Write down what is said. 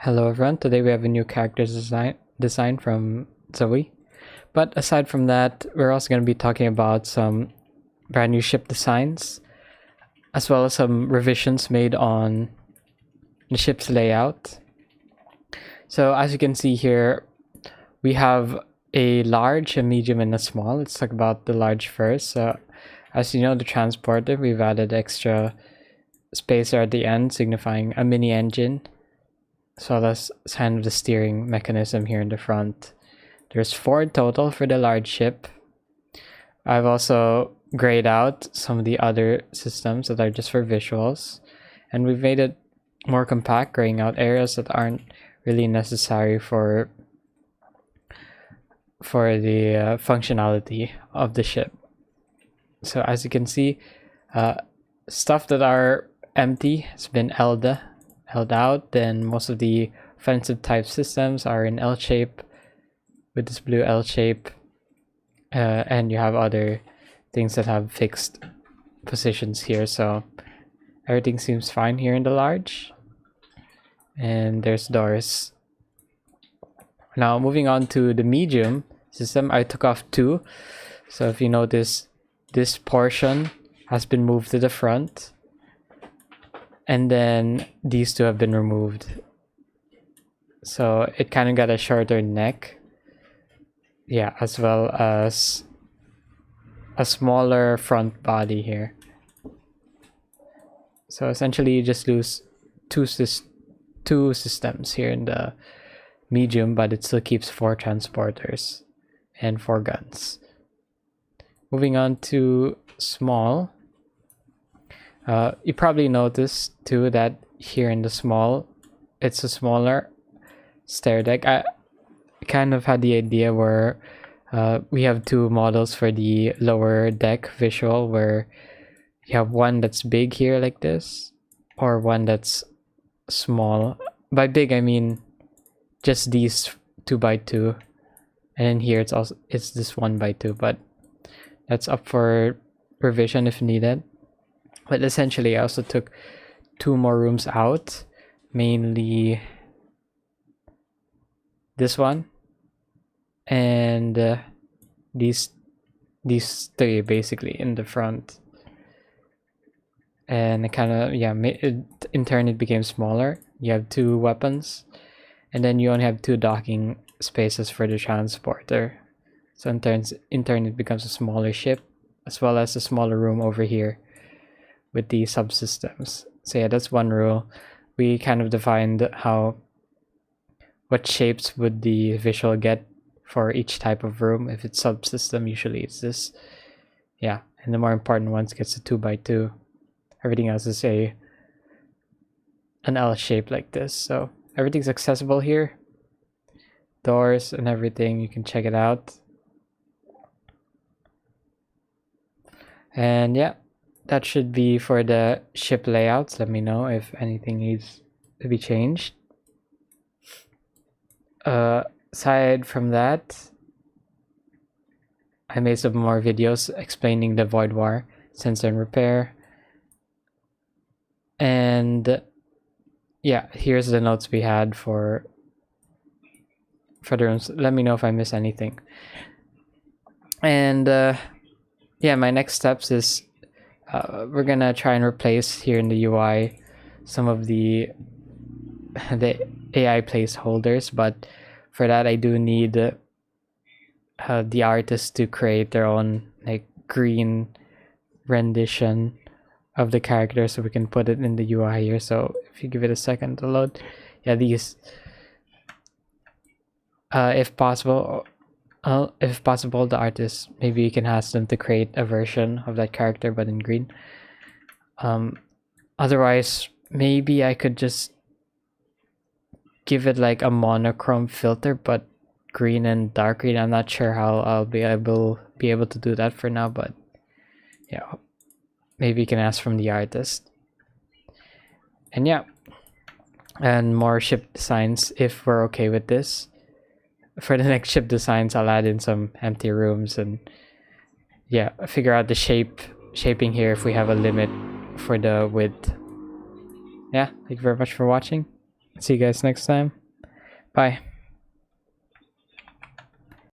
Hello everyone, today we have a new character design from Zoe. But aside from that, we're also going to be talking about some brand new ship designs, as well as some revisions made on the ship's layout. So as you can see here, we have a large, a medium, and a small. Let's talk about the large first. So as you know, the transporter, we've added extra spacer at the end, signifying a mini engine. So that's kind of the steering mechanism here in the front. There's 4 total for the large ship. I've also grayed out some of the other systems that are just for visuals, and we've made it more compact, graying out areas that aren't really necessary for the functionality of the ship. So as you can see, stuff that are empty has been held out. Then most of the offensive type systems are in L shape with this blue L shape, and you have other things that have fixed positions here. So everything seems fine here in the large, and there's doors. Now moving on to the medium system, I took off 2. So if you notice, this portion has been moved to the front, and then these 2 have been removed. So it kind of got a shorter neck. Yeah, as well as a smaller front body here. So essentially you just lose two systems here in the medium, but it still keeps 4 transporters and 4 guns. Moving on to small. You probably noticed too that here in the small, it's a smaller stair deck. I kind of had the idea where we have 2 models for the lower deck visual, where you have one that's big here like this, or one that's small. By big I mean just these 2x2, and then here it's this 1x2, but that's up for revision if needed. But essentially I also took 2 more rooms out, mainly this one and these 3 basically in the front, and it kind of in turn it became smaller. You have 2 weapons, and then you only have 2 docking spaces for the transporter. So in turn it becomes a smaller ship, as well as a smaller room over here with the subsystems. So yeah, that's one rule. We kind of defined what shapes would the visual get for each type of room. If it's subsystem, usually it's this. Yeah, and the more important ones gets a 2x2. Everything else is an L shape like this. So everything's accessible here. Doors and everything, you can check it out. And yeah, that should be for the ship layouts. Let me know if anything needs to be changed. Aside from that, I made some more videos explaining the void war sensor and repair. And yeah, here's the notes we had for the rooms. Let me know if I miss anything. And yeah, my next steps is we're gonna try and replace here in the UI some of the AI placeholders, but for that I do need the artists to create their own like green rendition of the character, so we can put it in the UI here. So if you give it a second to load, yeah, these if possible, the artists, maybe you can ask them to create a version of that character but in green. Otherwise maybe I could just give it like a monochrome filter but green and dark green. I'm not sure how I'll be able to do that for now, but yeah, maybe you can ask from the artist. And yeah, and more ship designs if we're okay with this. For the next ship designs, I'll add in some empty rooms and yeah, figure out the shaping here if we have a limit for the width. Yeah, thank you very much for watching. See you guys next time. Bye.